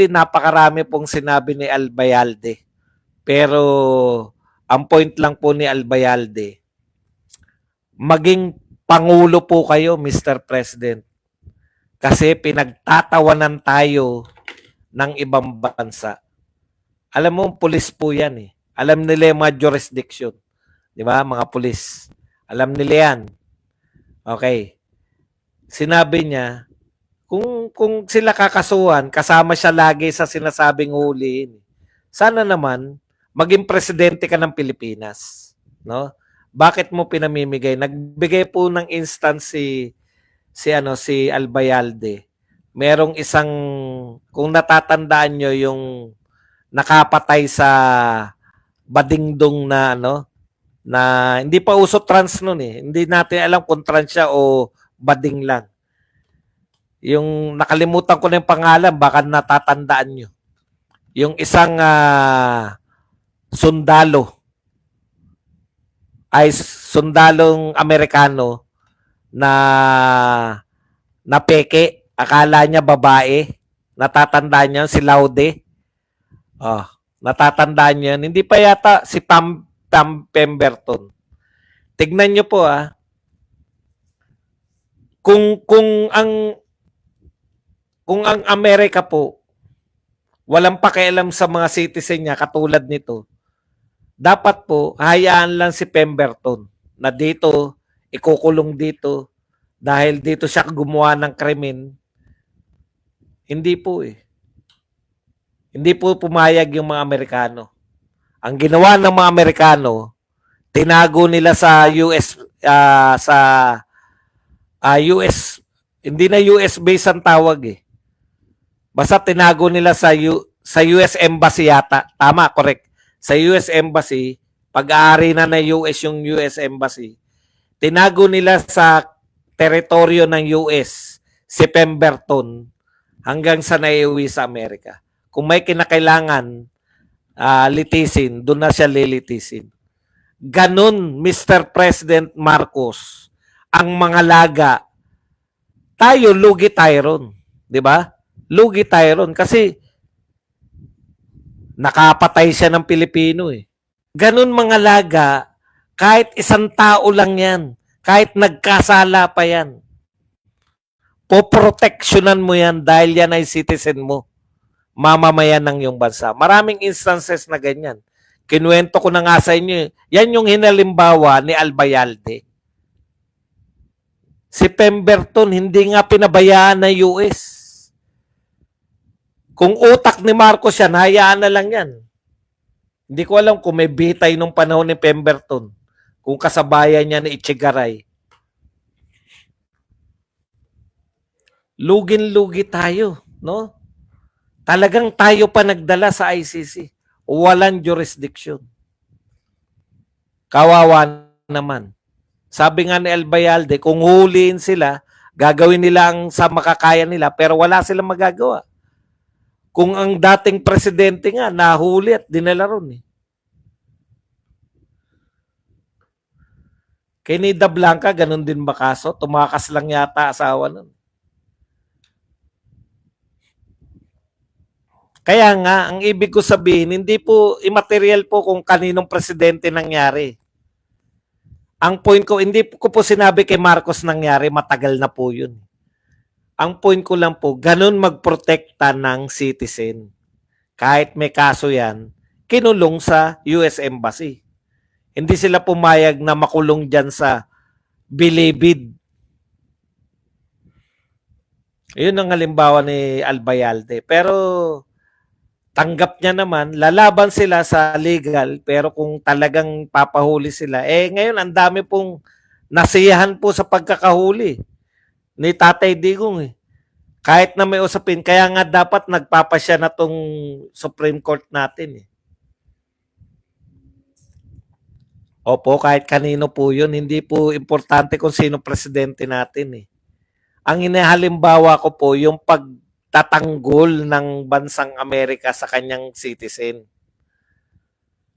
napakarami pong sinabi ni Albayalde. Pero ang point lang po ni Albayalde, maging pangulo po kayo, Mr. President. Kasi pinagtatawanan tayo ng ibang bansa. Alam mo, pulis po yan eh. Alam nila yung mga jurisdiction. Di ba, mga pulis. Alam nila yan. Okay. Sinabi niya, kung sila kakasuhan, kasama siya lagi sa sinasabing huliin. Sana naman, maging presidente ka ng Pilipinas. No? Bakit mo pinamimigay? Nagbigay po ng instance si Albayalde. Merong isang, kung natatandaan nyo yung nakapatay sa Badingdong na hindi pa uso trans noon eh. Hindi natin alam kung trans siya o bading lang. Yung nakalimutan ko na yung pangalan, baka natatandaan nyo. Yung isang sundalong Amerikano na peke, akala niya babae. Natatandaan niyo si Laude. Oh, natatandaan niyo. Hindi pa yata si Pam Pemberton. Tignan niyo po kung ang Amerika po walang pakialam sa mga citizen niya katulad nito, dapat po hayaan lang si Pemberton na dito, ikukulong dito dahil dito siya gumawa ng krimen. Hindi po eh. Hindi po pumayag yung mga Amerikano. Ang ginawa ng mga Amerikano, tinago nila sa US US, hindi na US base ang tawag eh. Basta tinago nila sa US Embassy yata. Tama, correct. Sa US Embassy, pag-aari na ng US yung US Embassy, tinago nila sa teritoryo ng US si Pemberton hanggang sa naiuwi sa Amerika. Kung may kinakailangan litisin, doon na siya lilitisin. Ganon, Mr. President Marcos, ang mga laga, tayo, lugi tayo ron. Di ba? Lugi tayo ron kasi nakapatay siya ng Pilipino eh. Ganon mga laga, kahit isang tao lang yan, kahit nagkasala pa yan, poproteksyonan mo yan dahil yan ay citizen mo, mamamayan ng iyong bansa. Maraming instances na ganyan. Kinuwento ko na nga sa inyo, yan yung hinalimbawa ni Albayalde. Si Pemberton, hindi nga pinabayaan ng US. Kung utak ni Marcos yan, hayaan na lang yan. Hindi ko alam kung may bitay nung panahon ni Pemberton. Kung kasabayan niya ni Echegaray. Lugin-lugi tayo, no? Talagang tayo pa nagdala sa ICC. Walang jurisdiction. Kawawa naman. Sabi nga ni Albayalde, kung huliin sila, gagawin nila ang sa makakaya nila, pero wala silang magagawa. Kung ang dating presidente nga, nahuli at dinala ron eh. Kay Nida Blanca, ganun din ba kaso? Tumakas lang yata asawa nun. Kaya nga, ang ibig ko sabihin, hindi po immaterial po kung kaninong presidente nangyari. Ang point ko, hindi ko po sinabi kay Marcos nangyari, matagal na po yun. Ang point ko lang po, ganun magprotekta ng citizen. Kahit may kaso yan, kinulong sa US Embassy. Hindi sila pumayag na makulong dyan sa Bilibid. Yun ang halimbawa ni Albayalde. Pero tanggap niya naman, lalaban sila sa legal, pero kung talagang papahuli sila, ngayon ang dami pong nasiyahan po sa pagkakahuli ni Tatay Digong eh. Kahit na may usapin, kaya nga dapat nagpapasya na tong Supreme Court natin eh. Opo, kahit kanino po yun, hindi po importante kung sino presidente natin eh. Ang inihalimbawa ko po, yung pagtatanggol ng bansang Amerika sa kanyang citizen.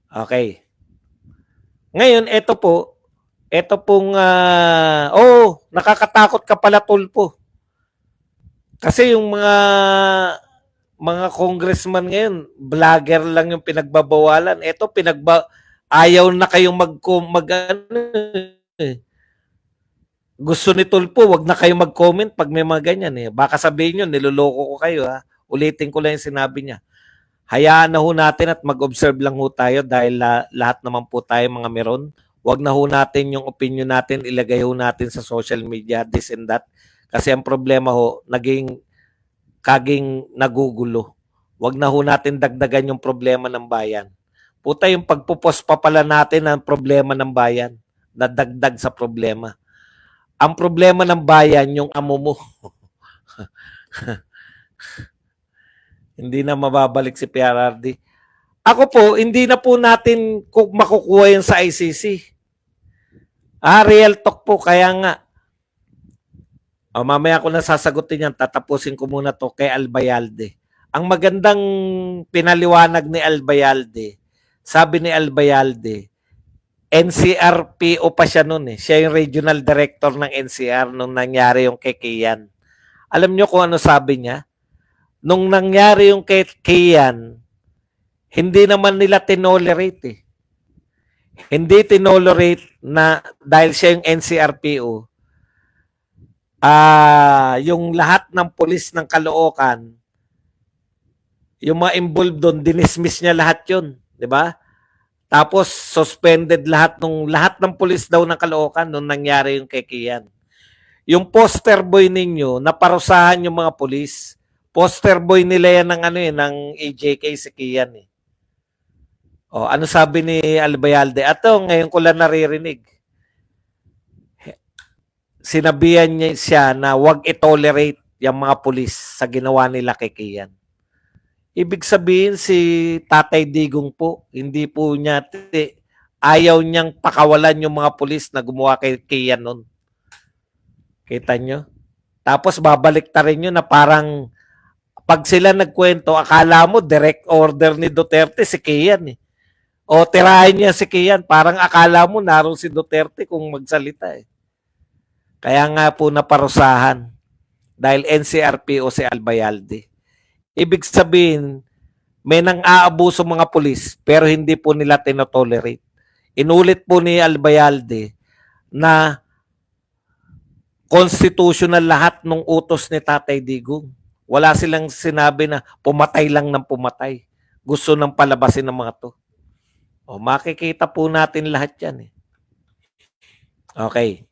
Okay. Ngayon, ito pong, nakakatakot ka pala tulpo. Kasi yung mga congressman ngayon, vlogger lang yung pinagbabawalan. Ito, ayaw na kayong ano, eh. Gusto ni Tulpo, wag na kayong mag-comment pag may mga ganyan eh. Baka sabihin nyo, niloloko ko kayo ha. Ulitin ko lang yung sinabi niya. Hayaan na ho natin at mag-observe lang ho tayo dahil lahat naman po tayo mga meron. Wag na ho natin yung opinion natin, ilagay ho natin sa social media, this and that. Kasi ang problema ho, kaging nagugulo. Wag na ho natin dagdagan yung problema ng bayan. Puta, yung pagpupos pa pala natin ang problema ng bayan, nadagdag sa problema. Ang problema ng bayan, yung amo mo. Hindi na mababalik si PRRD. Ako po, hindi na po natin makukuha yan sa ICC. Real talk po, kaya nga. Mamaya ko na sasagutin yan, tatapusin ko muna to kay Albayalde. Ang magandang pinaliwanag ni Albayalde, sabi ni Albayalde, NCRPO pa siya noon eh. Siya yung regional director ng NCR nung nangyari yung kay Kian. Alam nyo kung ano sabi niya? Nung nangyari yung kay Kian, hindi naman nila tinolerate eh. Hindi tinolerate na dahil siya yung NCRPO, yung lahat ng pulis ng Caloocan, yung mga involved doon, dinismiss niya lahat yun. Di ba? Tapos, suspended lahat ng pulis daw ng Caloocan nung nangyari yung kay Kian. Yung poster boy ninyo, naparusahan yung mga pulis. Poster boy nila yan ng AJK si Kian eh. Ano sabi ni Albayalde? Ato, ngayon ko lang naririnig. Sinabihan niya siya na wag i-tolerate yung mga pulis sa ginawa nila kay Kian. Ibig sabihin si Tatay Digong po, hindi po niya, ayaw niyang pakawalan yung mga pulis na gumawa kay Kian nun. Kita nyo? Tapos babalik ta rin yun na parang pag sila nagkwento, akala mo direct order ni Duterte si Kian eh. O tirahin niya si Kian, parang akala mo naroon si Duterte kung magsalita eh. Kaya nga po naparusahan dahil NCRPO si Albayalde. Ibig sabihin, may nang-aabuso mga pulis pero hindi po nila tinotolerate. Inulit po ni Albayalde na constitutional lahat ng utos ni Tatay Digong. Wala silang sinabi na pumatay lang ng pumatay. Gusto nang palabasin ng mga to. Makikita po natin lahat yan eh. Okay.